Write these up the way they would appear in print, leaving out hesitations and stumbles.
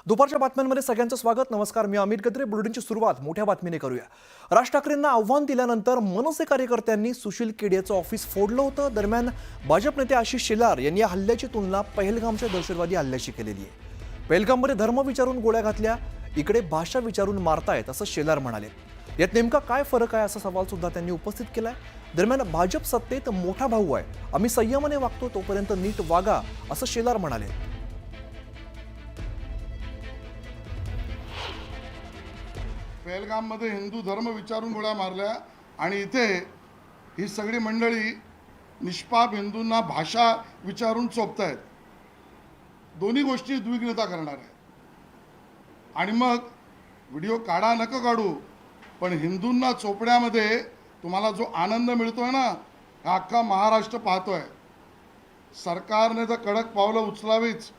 दुपारच्या बातम्यांमध्ये सगळ्यांचं स्वागत. नमस्कार, मी अमित गद्रे. बुलेटिनची सुरुवात मोठ्या बातमीने करूया. राज ठाकरेंना आव्हान दिल्यानंतर मनसे कार्यकर्त्यांनी सुशील केडियाचं ऑफिस फोडलं होतं. दरम्यान भाजप नेते आशिष शेलार यांनी या हल्ल्याची तुलना पहलगामच्या दहशतवादी हल्ल्याशी केलेली आहे. पहलगाममध्ये धर्म विचारून गोळ्या घातल्या, इकडे भाषा विचारून मारतायत असं शेलार म्हणाले. यात नेमका काय फरक आहे असा सवाल सुद्धा त्यांनी उपस्थित केलाय. दरम्यान भाजप सत्तेत मोठा भाऊ आहे, आम्ही संयमाने वागतो, तोपर्यंत नीट वागा असं शेलार म्हणाले. पहलगाममध्ये हिंदू धर्म विचारून गोळ्या मारल्या आणि इथे ही सगळी मंडळी निष्पाप हिंदूंना भाषा विचारून चोपतायत. दोन्ही गोष्टी द्विग्नता करणार आहे. आणि मग व्हिडिओ काढा नका काढू, पण हिंदूंना चोपण्यामध्ये तुम्हाला जो आनंद मिळतोय ना, हा अख्खा महाराष्ट्र पाहतोय. सरकारने तर कडक पावलं उचलावीच.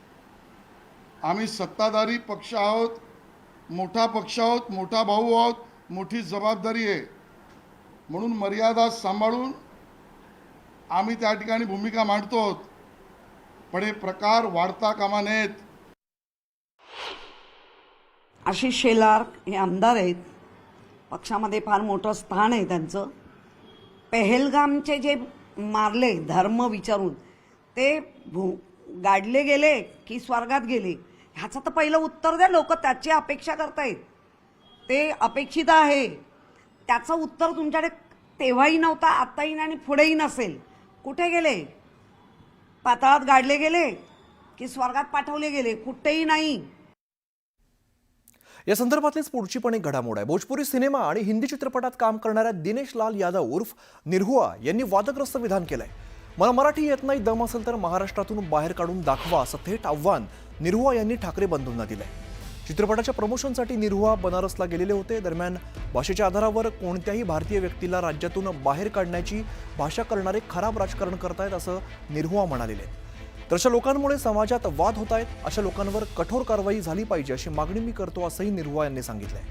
आम्ही सत्ताधारी पक्ष आहोत, मोठा पक्ष आहोत, मोठा भाऊ आहोत, मोठी जबाबदारी आहे. म्हणून मर्यादा सांभाळून आम्ही त्या ठिकाणी भूमिका मांडतो. पण हे प्रकार वाढता कामा नयेत. आशिष शेलार हे आमदार आहेत, पक्षामध्ये फार मोठं स्थान आहे त्यांचं. पहलगामचे जे मारले धर्म विचारून, ते गाडले गेले की स्वर्गात गेले, ह्याचं तर पहिलं उत्तर द्या. लोक त्याची अपेक्षा करतायत, ते अपेक्षित आहे. त्याचं उत्तर तुमच्याकडे तेव्हाही नव्हतं, आत्ताही नाही आणि पुढेही नसेल. कुठे गेले? पाताळात गाडले गेले की स्वर्गात पाठवले गेले? कुठेही नाही. या संदर्भातलीच पुढची पण एक घडामोड आहे. भोजपुरी सिनेमा आणि हिंदी चित्रपटात काम करणाऱ्या दिनेश लाल यादव उर्फ निरहुआ यांनी वादग्रस्त विधान केलंय. मला मराठी येत नाही, दम असेल तर महाराष्ट्रातून बाहेर काढून दाखवा असं थेट आव्हान निरहुआ यांनी ठाकरे बंधूंना दिलंय. चित्रपटाच्या प्रमोशनसाठी निरहुआ बनारसला गेलेले होते. दरम्यान भाषेच्या आधारावर कोणत्याही भारतीय व्यक्तीला राज्यातून बाहेर काढण्याची भाषा करणारे खराब राजकारण करतायत असं निरहुआ म्हणालेले आहेत. तर अशा लोकांमुळे समाजात वाद होत आहेत, अशा लोकांवर कठोर कारवाई झाली पाहिजे अशी मागणी मी करतो असंही निरहुआ यांनी सांगितलंय.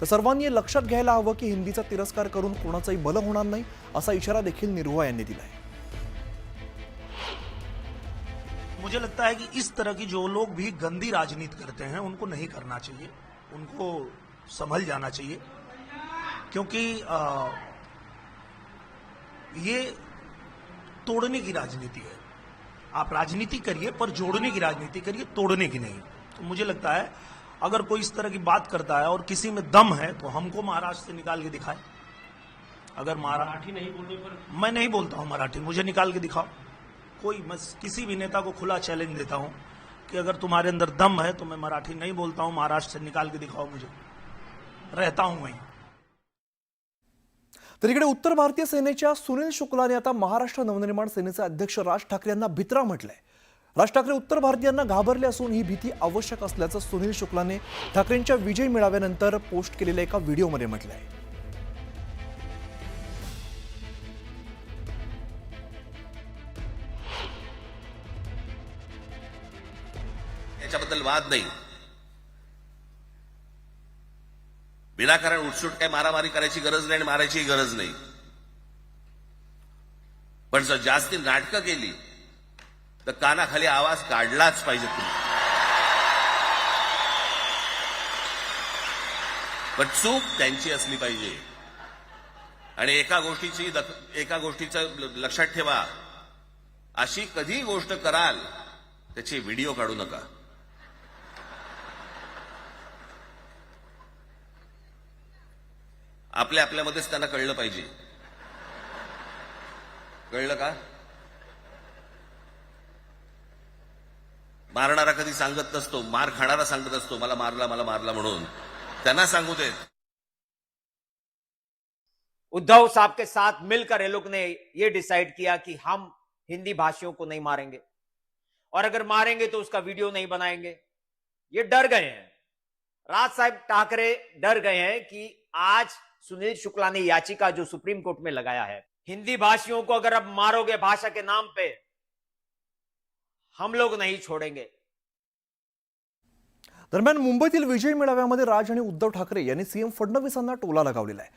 तर सर्वांनी लक्षात घ्यायला हवं की हिंदीचा तिरस्कार करून कोणाचंही भलं होणार नाही असा इशारा देखील निरहुआ यांनी दिलाय. मुझे लगता है कि इस तरह की जो लोग भी गंदी राजनीति करते हैं उनको नहीं करना चाहिए, उनको संभल जाना चाहिए. क्योंकि ये तोड़ने की राजनीति है. आप राजनीति करिए पर जोड़ने की राजनीति करिए, तोड़ने की नहीं. तो मुझे लगता है अगर कोई इस तरह की बात करता है और किसी में दम है तो हमको महाराष्ट्र से निकाल के दिखाए. अगर मराठी नहीं बोलने पर मैं नहीं बोलता हूं मराठी, मुझे निकाल के दिखाओ. कोई मैं किसी भी नेता को खुला चैलेंज देता हूं कि अगर तुम्हारे अंदर दम है तो मैं मराठी नहीं बोलता हूं, महाराष्ट्र से निकाल के दिखाओ मुझे, रहता हूं वहीं. तर इकडे उत्तर भारतीय सेनेच्या सुनील शुक्लाने आता महाराष्ट्र नवनिर्माण सेनेचे अध्यक्ष राज ठाकरे यांना भित्रा म्हटलंय. राज ठाकरे उत्तर भारतीयांना घाबरले असून ही भीती आवश्यक असल्याचं सुनील शुक्लाने ठाकरेंच्या विजय मेळाव्यानंतर पोस्ट केलेल्या एका व्हिडिओमध्ये म्हटलंय. याच्याबद्दल वाद नाही. विनाकारण उठसूट काय मारामारी करायची गरज नाही आणि मारायची गरज नाही. पण जर जास्ती नाटकं केली तर कानाखाली आवाज काढलाच पाहिजे तुम्ही. पण चूक त्यांची असली पाहिजे. आणि एका गोष्टीचं लक्षात ठेवा, अशी कधी गोष्ट कराल त्याची व्हिडिओ काढू नका. आपल्यामध्येच त्यांना कळलं पाहिजे. कळलं का? मारणारा कधी सांगत नसतो, मार खाणारा सांगत असतो मला मारला म्हणून. त्यांना सांगू देत. उद्धव साहब के साथ मिलकर ये लोग ने ये डिसाइड किया कि हम हिंदी भाषियों को नहीं मारेंगे और अगर मारेंगे तो उसका वीडियो नहीं बनाएंगे. ये डर गए हैं, राज साहब ठाकरे डर गए हैं कि आज सुनील शुक्ला ने याचिका जो सुप्रीम कोर्ट में लगाया है, हिंदी भाषियों को अगर अब मारोगे भाषा के नाम पे, हम लोग नहीं छोड़ेंगे. दरम्यान मुंबईतील विजय मेळाव्यामध्ये राज आणि उद्धव ठाकरे यांनी सीएम फडणवीसांना टोला लगावलेला आहे.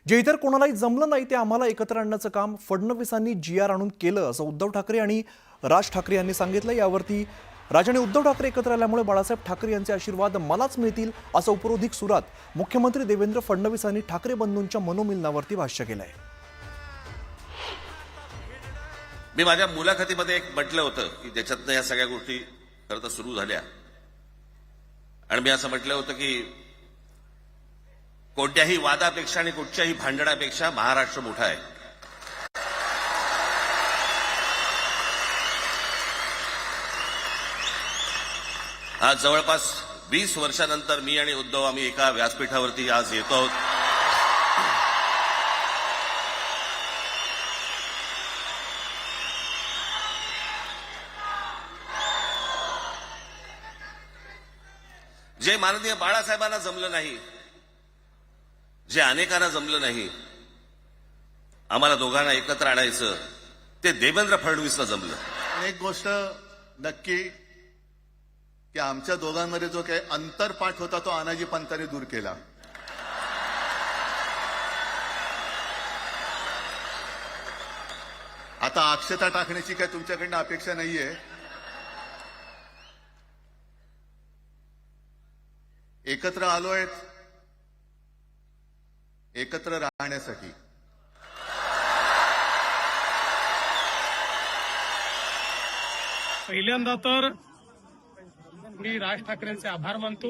जे इतर कोणालाही जमलं नाही ते आम्हाला एकत्र आणण्याचं काम फडणवीसांनी जीआर आणून केलं असं उद्धव ठाकरे आणि राज ठाकरे यांनी सांगितलं. यावरती राज आणि उद्धव ठाकरे एकत्र आल्यामुळे बाळासाहेब ठाकरे यांचे आशीर्वाद मलाच मिळतील असं उपरोधिक सुरात मुख्यमंत्री देवेंद्र फडणवीस यांनी ठाकरे बंधूंच्या मनोमिलनावरती भाष्य केलंय. मी माझ्या मुलाखतीमध्ये एक म्हटलं होतं की ज्याच्यातनं या सगळ्या गोष्टी खरं तर सुरू झाल्या आणि मी असं म्हटलं होतं की कोणत्याही वादापेक्षा आणि कुठच्याही भांडणापेक्षा महाराष्ट्र मोठा आहे. आज जवळपास 20 वर्षानंतर मी आणि उद्धव आम्ही एका व्यासपीठावरती आज येतो आहोत. जे माननीय बाळासाहेबांना जमलं नाही, जे अनेकांना जमलं नाही, आम्हाला दोघांना एकत्र आणायचं ते देवेंद्र फडणवीसला जमलं. एक गोष्ट नक्की की आमच्या दोघांमध्ये जो काही अंतरपाठ होता तो आनाजी पंतांनी दूर केला. आता अक्षता टाकण्याची काय तुमच्याकडनं अपेक्षा नाहीये. एकत्र आलोय एकत्र राहण्यासाठी. पहिल्यांदा तर मी राज ठाकरेंचे आभार मानतो